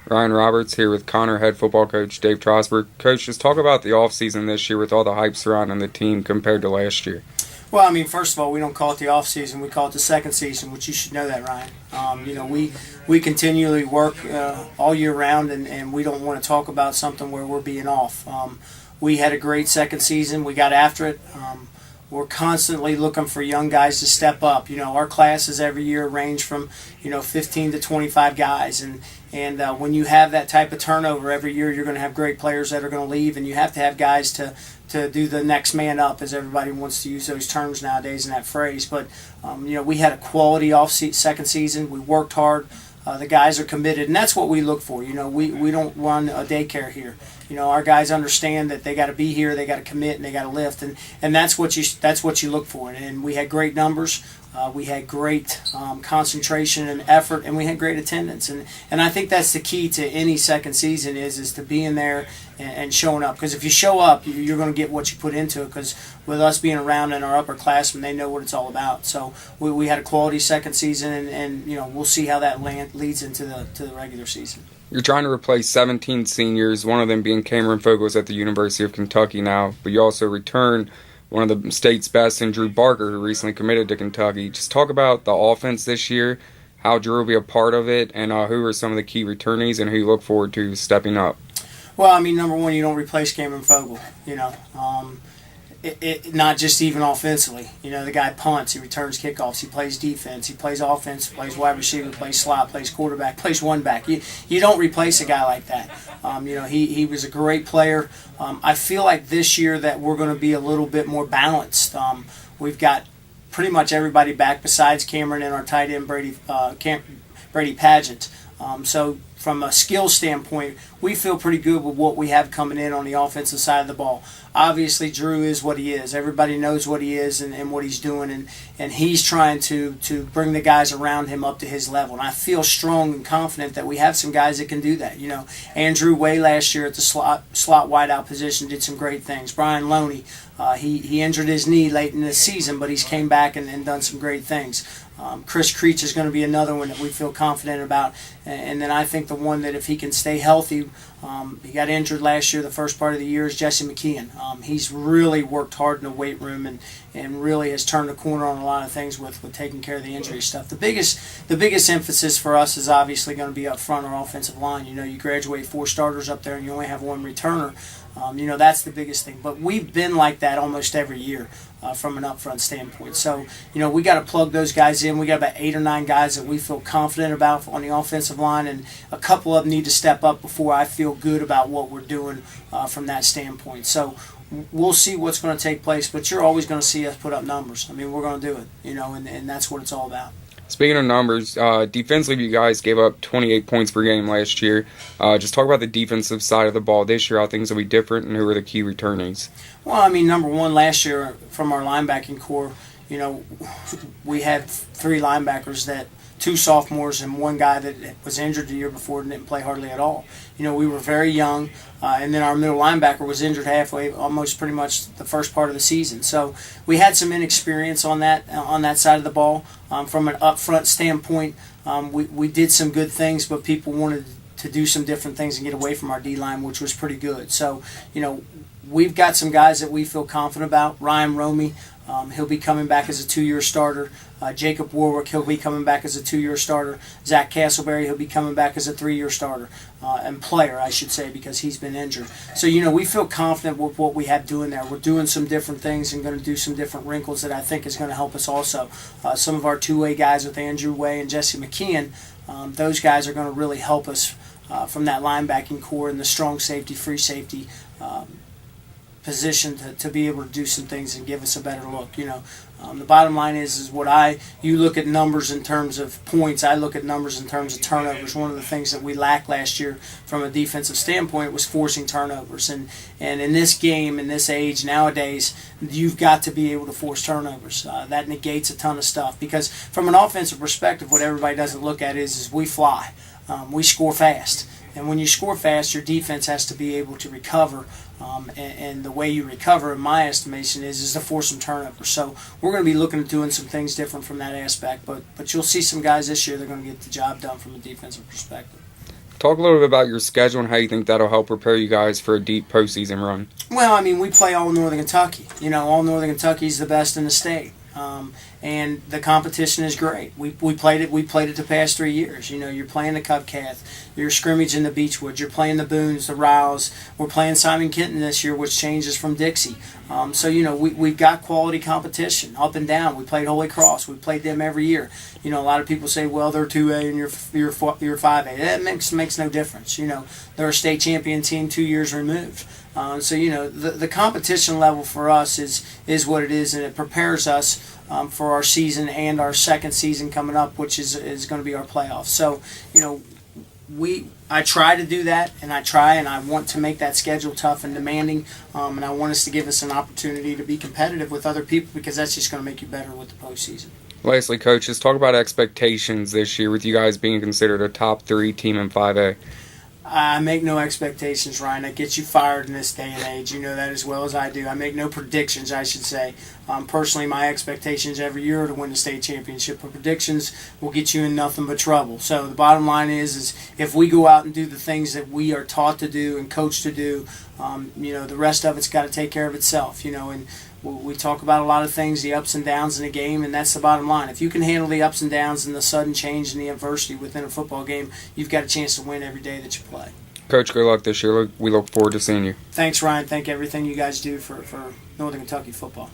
Ryan Roberts here with Conner head football coach Dave Trosper. Coach, just talk about the offseason this year with all the hype surrounding the team compared to last year. Well, I mean, first of all, we don't call it the off season; we call it the second season, which you should know that, Ryan. We continually work all year round, and we don't want to talk about something where we're being off. We had a great second season. We got after it. We're constantly looking for young guys to step up. Our classes every year range from 15 to 25 guys, and when you have that type of turnover every year, you're going to have great players that are going to leave, and you have to have guys to do the next man up, as everybody wants to use those terms nowadays in that phrase. But we had a quality second season. We worked hard. The guys are committed, and that's what we look for. We don't run a daycare here. Our guys understand that they got to be here, they got to commit, and they got to lift, and that's what you look for. And we had great numbers. We had great concentration and effort, and we had great attendance. And I think that's the key to any second season is to being there and showing up. Because if you show up, you're going to get what you put into it. Because with us being around and our upperclassmen, they know what it's all about. So we had a quality second season, and we'll see how that leads into the regular season. You're trying to replace 17 seniors, one of them being Cameron Fogels at the University of Kentucky now, but you also return one of the state's best in Drew Barker, who recently committed to Kentucky. Just talk about the offense this year, how Drew will be a part of it, and who are some of the key returnees and who you look forward to stepping up. Well, I mean, number one, you don't replace Cameron Fogel. Not just even offensively. The guy punts, he returns kickoffs, he plays defense, he plays offense, plays wide receiver, plays slot, plays quarterback, plays one back. You don't replace a guy like that. He was a great player. I feel like this year that we're going to be a little bit more balanced. We've got pretty much everybody back besides Cameron and our tight end Brady Pageant. So from a skill standpoint, we feel pretty good with what we have coming in on the offensive side of the ball. Obviously, Drew is what he is. Everybody knows what he is and what he's doing, and he's trying to bring the guys around him up to his level. And I feel strong and confident that we have some guys that can do that. Andrew Way last year at the slot wideout position did some great things. Brian Loney, he injured his knee late in the season, but he's came back and done some great things. Chris Creech is going to be another one that we feel confident about. And then I think the one that if he can stay healthy, he got injured last year, the first part of the year, is Jesse McKeon. He's really worked hard in the weight room and really has turned the corner on a lot of things with taking care of the injury stuff. The biggest emphasis for us is obviously going to be up front or offensive line. You graduate 4 starters up there and you only have 1 returner. That's the biggest thing. But we've been like that almost every year from an upfront standpoint. So, we got to plug those guys in. We got about 8 or 9 guys that we feel confident about on the offensive line, and a couple of them need to step up before I feel good about what we're doing from that standpoint. So we'll see what's going to take place, but you're always going to see us put up numbers. I mean, we're going to do it, and that's what it's all about. Speaking of numbers, defensively, you guys gave up 28 points per game last year. Just talk about the defensive side of the ball this year, how things will be different, and who are the key returnees. Well, I mean, number one, last year from our linebacking core, we had 3 linebackers, 2 sophomores and 1 guy that was injured the year before and didn't play hardly at all. We were very young, and then our middle linebacker was injured halfway, almost pretty much the first part of the season. So we had some inexperience on that side of the ball. From an up-front standpoint, we did some good things, but people wanted to do some different things and get away from our D-line, which was pretty good. So, we've got some guys that we feel confident about. Ryan Romey, he'll be coming back as a 2-year starter. Jacob Warwick, he'll be coming back as a 2-year starter. Zach Castleberry, he'll be coming back as a 3-year starter. And player, I should say, because he's been injured. So, we feel confident with what we have doing there. We're doing some different things and going to do some different wrinkles that I think is going to help us also. Some of our 2-way guys with Andrew Way and Jesse McKeon, those guys are going to really help us from that linebacking core and the strong safety, free safety position to be able to do some things and give us a better look. The bottom line is you look at numbers in terms of points, I look at numbers in terms of turnovers. One of the things that we lacked last year from a defensive standpoint was forcing turnovers. And in this game, in this age nowadays, you've got to be able to force turnovers. That negates a ton of stuff, because from an offensive perspective, what everybody doesn't look at is we fly. We score fast. And when you score fast, your defense has to be able to recover. And the way you recover, in my estimation, is to force some turnovers. So we're going to be looking at doing some things different from that aspect. But you'll see some guys this year that are going to get the job done from a defensive perspective. Talk a little bit about your schedule and how you think that'll help prepare you guys for a deep postseason run. Well, I mean, we play all Northern Kentucky. All Northern Kentucky is the best in the state. And the competition is great. We played it. We played it the past 3 years. You're playing the Cupcath, you're scrimmaging the Beechwoods, you're playing the Boones, the Rouse. We're playing Simon Kenton this year, which changes from Dixie. So we've got quality competition up and down. We played Holy Cross. We played them every year. A lot of people say, well, they're 2A and you're 5A. That makes no difference. They're a state champion team 2 years removed. So the competition level for us is what it is, and it prepares us for our season and our second season coming up, which is going to be our playoffs. So I try to do that, and I want to make that schedule tough and demanding, and I want us to give us an opportunity to be competitive with other people, because that's just going to make you better with the postseason. Lastly, coaches, talk about expectations this year with you guys being considered a top 3 team in 5A. I make no expectations, Ryan. That gets you fired in this day and age. You know that as well as I do. I make no predictions, I should say. Personally, my expectations every year are to win the state championship. But predictions will get you in nothing but trouble. So the bottom line is if we go out and do the things that we are taught to do and coached to do, the rest of it's got to take care of itself. And we talk about a lot of things, the ups and downs in the game, and that's the bottom line. If you can handle the ups and downs and the sudden change and the adversity within a football game, you've got a chance to win every day that you play. Coach, good luck this year. We look forward to seeing you. Thanks, Ryan. Thank everything you guys do for Northern Kentucky football.